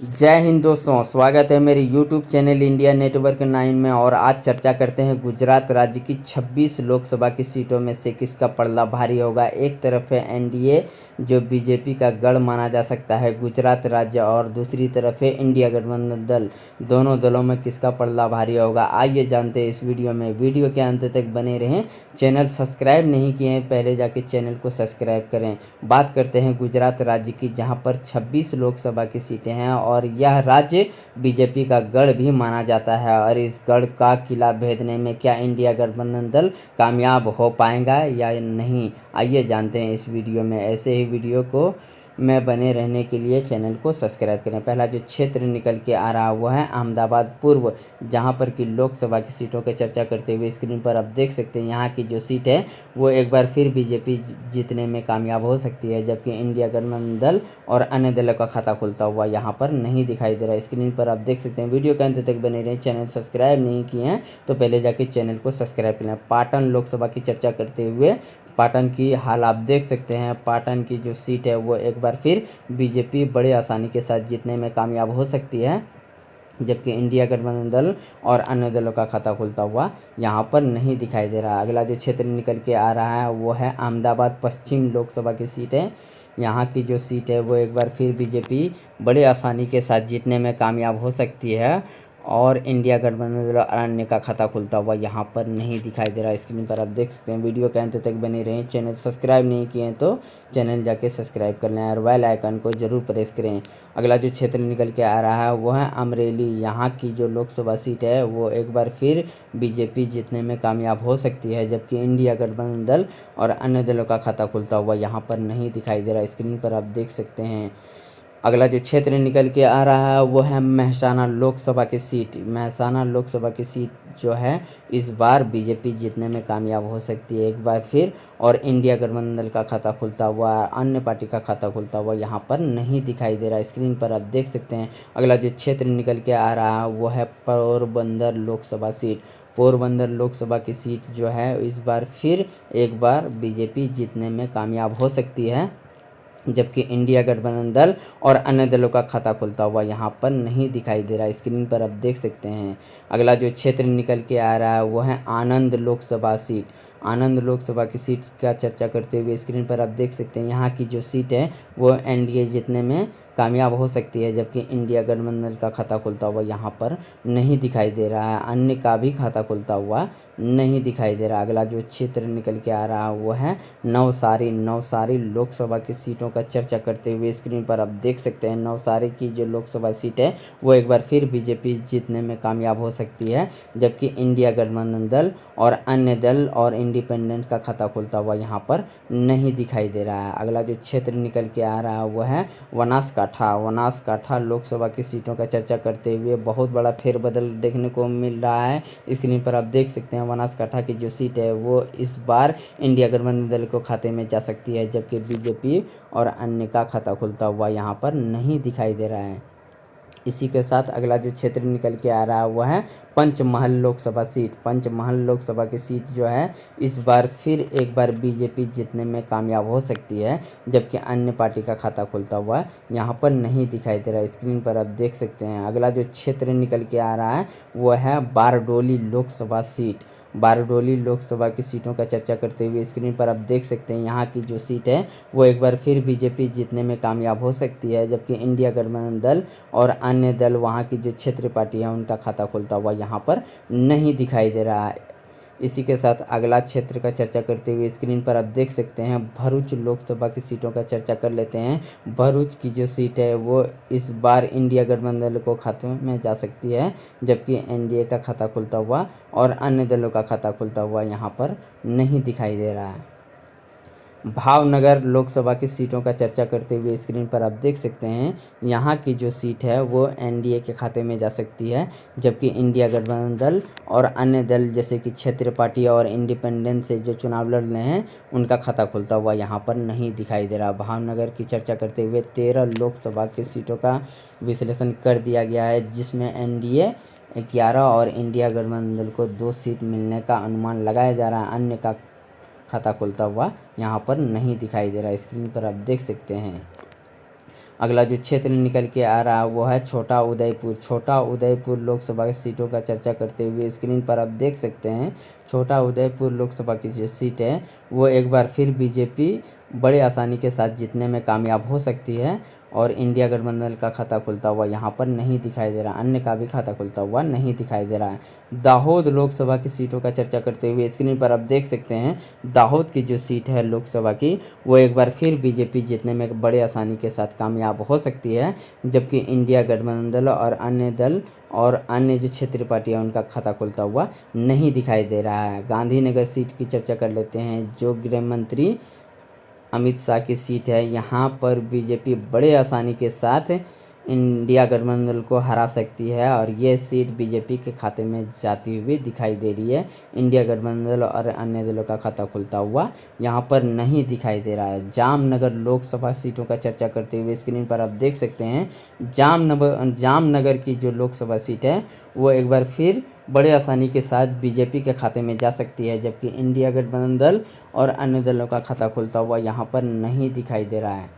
जय हिंद दोस्तों, स्वागत है मेरे YouTube चैनल इंडिया नेटवर्क 9 में। और आज चर्चा करते हैं गुजरात राज्य की 26 लोकसभा की सीटों में से किसका पलड़ा भारी होगा। एक तरफ है एनडीए जो बीजेपी का गढ़ माना जा सकता है गुजरात राज्य, और दूसरी तरफ है इंडिया गठबंधन दल। दोनों दलों में किसका पलड़ा भारी होगा, आइए जानते हैं इस वीडियो में। वीडियो के अंत तक बने रहें। चैनल सब्सक्राइब नहीं किए हैं पहले जाके चैनल को सब्सक्राइब करें। बात करते हैं गुजरात राज्य की, जहां पर 26 लोकसभा की सीटें हैं और यह राज्य बीजेपी का गढ़ भी माना जाता है। और इस गढ़ का किला भेदने में क्या इंडिया गठबंधन दल कामयाब हो पाएगा या नहीं, आइए जानते हैं इस वीडियो में। ऐसे ही वीडियो को में बने रहने के लिए चैनल को सब्सक्राइब करें। पहला जो क्षेत्र निकल के आ रहा है वो है अहमदाबाद पूर्व, जहां पर कि लोकसभा की सीटों की चर्चा करते हुए स्क्रीन पर आप देख सकते हैं यहाँ की जो सीट है वो एक बार फिर बीजेपी जीतने में कामयाब हो सकती है, जबकि इंडिया गठबंधन दल और अन्य दलों का खाता खुलता हुआ यहाँ पर नहीं दिखाई दे रहा है। स्क्रीन पर आप देख सकते हैं। वीडियो के अंत तक बने रहे। चैनल सब्सक्राइब नहीं किए हैं तो पहले जाके चैनल को सब्सक्राइब करें। पाटन लोकसभा की चर्चा करते हुए पाटन की हाल आप देख सकते हैं। पाटन की जो सीट है वो एक बार फिर बीजेपी बड़े आसानी के साथ जीतने में कामयाब हो सकती है, जबकि इंडिया गठबंधन दल और अन्य दलों का खाता खुलता हुआ यहाँ पर नहीं दिखाई दे रहा। अगला जो क्षेत्र निकल के आ रहा है वो है अहमदाबाद पश्चिम लोकसभा की सीट है। यहाँ की जो सीट है वो एक बार फिर बीजेपी बड़े आसानी के साथ जीतने में कामयाब हो सकती है, और इंडिया गठबंधन दल अन्य का खाता खुलता हुआ यहाँ पर नहीं दिखाई दे रहा। स्क्रीन पर आप देख सकते हैं। वीडियो के अंत तक बने रहें। चैनल सब्सक्राइब नहीं किए हैं तो चैनल जाके सब्सक्राइब कर लें और बेल आइकन को जरूर प्रेस करें। अगला जो क्षेत्र निकल के आ रहा है वो है अमरेली। यहाँ की जो लोकसभा सीट है वो एक बार फिर बीजेपी जीतने में कामयाब हो सकती है, जबकि इंडिया गठबंधन दल और अन्य दलों का खाता खुलता हुआ यहाँ पर नहीं दिखाई दे रहा। स्क्रीन पर आप देख सकते हैं। अगला जो क्षेत्र निकल के आ रहा है वो है मेहसाना लोकसभा की सीट। मेहसाना लोकसभा की सीट जो है इस बार बीजेपी जीतने में कामयाब हो सकती है एक बार फिर, और इंडिया गठबंधन दल का खाता खुलता हुआ अन्य पार्टी का खाता खुलता हुआ यहाँ पर नहीं दिखाई दे रहा। स्क्रीन पर आप देख सकते हैं। अगला जो क्षेत्र निकल के आ रहा है वो है पोरबंदर लोकसभा सीट। पोरबंदर लोकसभा की सीट जो है इस बार फिर एक बार बीजेपी जीतने में कामयाब हो सकती है, जबकि इंडिया गठबंधन दल और अन्य दलों का खाता खुलता हुआ यहाँ पर नहीं दिखाई दे रहा। स्क्रीन पर आप देख सकते हैं। अगला जो क्षेत्र निकल के आ रहा है वो है आनंद लोकसभा सीट। आनंद लोकसभा की सीट का चर्चा करते हुए स्क्रीन पर आप देख सकते हैं। यहाँ की जो सीट है वो एनडीए जीतने में कामयाब हो सकती है, जबकि इंडिया गठबंधन का खाता खुलता हुआ यहाँ पर नहीं दिखाई दे रहा है। अन्य का भी खाता खुलता हुआ नहीं दिखाई दे रहा। अगला जो क्षेत्र निकल के आ रहा है वो है नवसारी। नवसारी लोकसभा की सीटों का चर्चा करते हुए स्क्रीन पर आप देख सकते हैं। नवसारी की जो लोकसभा सीट है वो एक बार फिर बीजेपी जीतने में कामयाब हो सकती है, जबकि इंडिया गठबंधन दल और अन्य दल और इंडिपेंडेंट का खाता खुलता हुआ यहाँ पर नहीं दिखाई दे रहा है। अगला जो क्षेत्र निकल के आ रहा है वो है बनासकाठा। बनासकाठा लोकसभा की सीटों का चर्चा करते हुए बहुत बड़ा फेरबदल देखने को मिल रहा है। स्क्रीन पर आप देख सकते हैं। बनासकाठा की जो सीट है वो इस बार इंडिया गठबंधन दल को खाते में जा सकती है, जबकि बीजेपी और अन्य का खाता खुलता हुआ यहाँ पर नहीं दिखाई दे रहा है। इसी के साथ अगला जो क्षेत्र निकल के आ रहा है वह है पंचमहल लोकसभा सीट। पंचमहल लोकसभा की सीट जो है इस बार फिर एक बार बीजेपी जीतने में कामयाब हो सकती है, जबकि अन्य पार्टी का खाता खुलता हुआ यहाँ पर नहीं दिखाई दे रहा। स्क्रीन पर आप देख सकते हैं। अगला जो क्षेत्र निकल के आ रहा है वो है बारडोली लोकसभा सीट। बारडोली लोकसभा की सीटों का चर्चा करते हुए स्क्रीन पर आप देख सकते हैं। यहाँ की जो सीट है वो एक बार फिर बीजेपी जीतने में कामयाब हो सकती है, जबकि इंडिया गठबंधन दल और अन्य दल वहाँ की जो क्षेत्रीय पार्टी है उनका खाता खुलता हुआ यहाँ पर नहीं दिखाई दे रहा है। इसी के साथ अगला क्षेत्र का चर्चा करते हुए स्क्रीन पर आप देख सकते हैं भरूच लोकसभा की सीटों का चर्चा कर लेते हैं। भरूच की जो सीट है वो इस बार इंडिया गठबंधन को खाते में जा सकती है, जबकि एनडीए का खाता खुलता हुआ और अन्य दलों का खाता खुलता हुआ यहाँ पर नहीं दिखाई दे रहा है। भावनगर लोकसभा की सीटों का चर्चा करते हुए स्क्रीन पर आप देख सकते हैं। यहाँ की जो सीट है वो एनडीए के खाते में जा सकती है, जबकि इंडिया गठबंधन दल और अन्य दल जैसे कि क्षेत्रीय पार्टी और इंडिपेंडेंस से जो चुनाव लड़ रहे हैं उनका खाता खुलता हुआ यहाँ पर नहीं दिखाई दे रहा। भावनगर की चर्चा करते हुए 13 लोकसभा की सीटों का विश्लेषण कर दिया गया है, जिसमें एनडीए 11 और इंडिया गठबंधन दल को 2 सीट मिलने का अनुमान लगाया जा रहा है। अन्य का खाता खुलता हुआ यहाँ पर नहीं दिखाई दे रहा। स्क्रीन पर आप देख सकते हैं। अगला जो क्षेत्र निकल के आ रहा है वो है छोटा उदयपुर। छोटा उदयपुर लोकसभा की सीटों का चर्चा करते हुए स्क्रीन पर आप देख सकते हैं छोटा उदयपुर लोकसभा की जो सीट है वो एक बार फिर बीजेपी बड़े आसानी के साथ जीतने में कामयाब हो सकती है और इंडिया गठबंधन का खाता खुलता हुआ यहाँ पर नहीं दिखाई दे रहा, अन्य का भी खाता खुलता हुआ नहीं दिखाई दे रहा है। दाहोद लोकसभा की सीटों का चर्चा करते हुए स्क्रीन पर आप देख सकते हैं दाहोद की जो सीट है लोकसभा की वो एक बार फिर बीजेपी जीतने में बड़े आसानी के साथ कामयाब हो सकती है, जबकि इंडिया गठबंधन और अन्य दल और अन्य जो क्षेत्रीय पार्टियां उनका खाता खुलता हुआ नहीं दिखाई दे रहा है। गांधीनगर सीट की चर्चा कर लेते हैं जो गृह मंत्री अमित शाह की सीट है। यहाँ पर बीजेपी बड़े आसानी के साथ इंडिया गठबंधन को हरा सकती है और ये सीट बीजेपी के खाते में जाती हुई दिखाई दे रही है। इंडिया गठबंधन और अन्य दलों का खाता खुलता हुआ यहाँ पर नहीं दिखाई दे रहा है। जामनगर लोकसभा सीटों का चर्चा करते हुए स्क्रीन पर आप देख सकते हैं जामनगर की जो लोकसभा सीट है वो एक बार फिर बड़े आसानी के साथ बीजेपी के खाते में जा सकती है, जबकि इंडिया गठबंधन दल और अन्य दलों का खाता खुलता हुआ यहाँ पर नहीं दिखाई दे रहा है।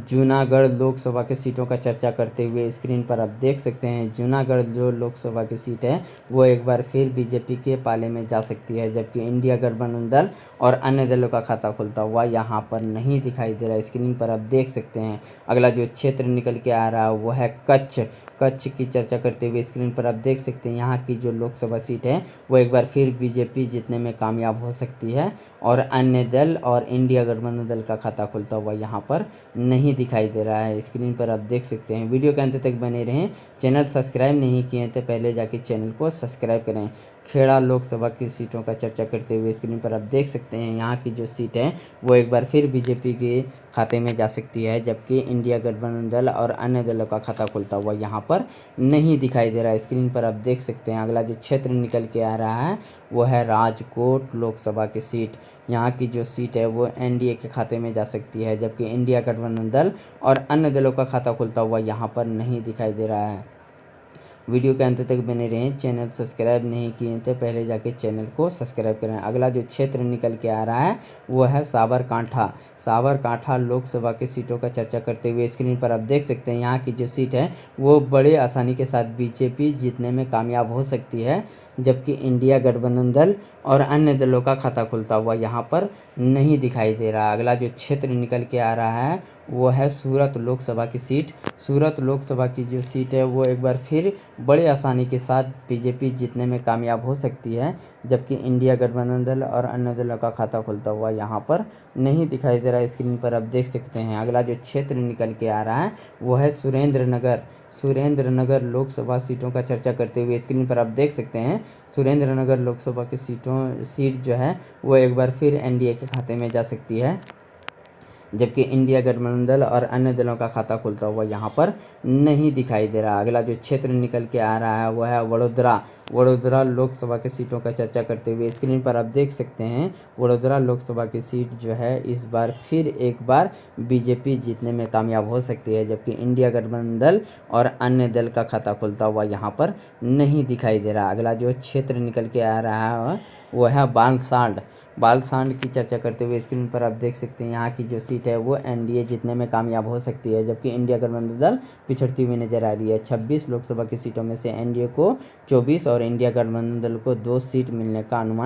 जूनागढ़ लोकसभा की सीटों का चर्चा करते हुए स्क्रीन पर आप देख सकते हैं जूनागढ़ जो लोकसभा की सीट है वो एक बार फिर बीजेपी के पाले में जा सकती है, जबकि इंडिया गठबंधन दल और अन्य दलों का खाता खुलता हुआ यहाँ पर नहीं दिखाई दे रहा है। स्क्रीन पर आप देख सकते हैं अगला जो क्षेत्र निकल के आ रहा है वो है कच्छ की चर्चा करते हुए स्क्रीन पर आप देख सकते हैं यहाँ की जो लोकसभा सीट है वो एक बार फिर बीजेपी जीतने में कामयाब हो सकती है और अन्य दल और इंडिया गठबंधन दल का खाता खुलता हुआ यहाँ पर नहीं दिखाई दे रहा है। स्क्रीन पर आप देख सकते हैं। वीडियो के अंत तक बने रहें। चैनल सब्सक्राइब नहीं किए तो पहले जाके चैनल को सब्सक्राइब करें। खेड़ा लोकसभा की सीटों का चर्चा करते हुए स्क्रीन पर आप देख सकते हैं यहाँ की जो सीट है वो एक बार फिर बीजेपी के खाते में जा सकती है, जबकि इंडिया गठबंधन दल और अन्य दलों का खाता खुलता हुआ यहाँ पर नहीं दिखाई दे रहा है। स्क्रीन पर आप देख सकते हैं अगला जो क्षेत्र निकल के आ रहा है वो है राजकोट लोकसभा की सीट। यहाँ की जो सीट है वो एनडीए के खाते में जा सकती है, जबकि इंडिया गठबंधन दल और अन्य दलों का खाता खुलता हुआ यहाँ पर नहीं दिखाई दे रहा है। वीडियो के अंत तक बने रहें। चैनल सब्सक्राइब नहीं किए तो पहले जाके चैनल को सब्सक्राइब करें। अगला जो क्षेत्र निकल के आ रहा है वो है साबरकांठा लोकसभा की सीटों का चर्चा करते हुए स्क्रीन पर आप देख सकते हैं यहाँ की जो सीट है वो बड़े आसानी के साथ बीजेपी जीतने में कामयाब हो सकती है, जबकि इंडिया गठबंधन दल और अन्य दलों का खाता खुलता हुआ यहाँ पर नहीं दिखाई दे रहा। अगला जो क्षेत्र निकल के आ रहा है वो है सूरत लोकसभा की सीट। सूरत लोकसभा की जो सीट है वो एक बार फिर बड़े आसानी के साथ बीजेपी जीतने में कामयाब हो सकती है, जबकि इंडिया गठबंधन दल और अन्य दलों का खाता खुलता हुआ यहाँ पर नहीं दिखाई दे रहा है। स्क्रीन पर आप देख सकते हैं अगला जो क्षेत्र निकल के आ रहा है वो है सुरेंद्रनगर लोकसभा सीटों का चर्चा करते हुए स्क्रीन पर आप देख सकते हैं सुरेंद्रनगर लोकसभा की सीट जो है वो एक बार फिर एनडीए के खाते में जा सकती है, जबकि इंडिया गठबंधन दल और अन्य दलों का खाता खुलता हुआ यहाँ पर नहीं दिखाई दे रहा। अगला जो क्षेत्र निकल के आ रहा है वो है वडोदरा लोकसभा की सीटों का चर्चा करते हुए स्क्रीन पर आप देख सकते हैं वडोदरा लोकसभा की सीट जो है इस बार फिर एक बार बीजेपी जीतने में कामयाब हो सकती है, जबकि इंडिया गठबंधन दल और अन्य दल का खाता खुलता हुआ यहाँ पर नहीं दिखाई दे रहा। अगला जो क्षेत्र निकल के आ रहा है वो है बालसांड की चर्चा करते हुए स्क्रीन पर आप देख सकते हैं यहाँ की जो सीट है वो एनडीए जीतने में कामयाब हो सकती है, जबकि इंडिया गठबंधन दल पिछड़ती हुई नजर आ रही है। 26 लोकसभा की सीटों में से एनडीए को 24 और इंडिया गठबंधन दल को 2 सीट मिलने का अनुमान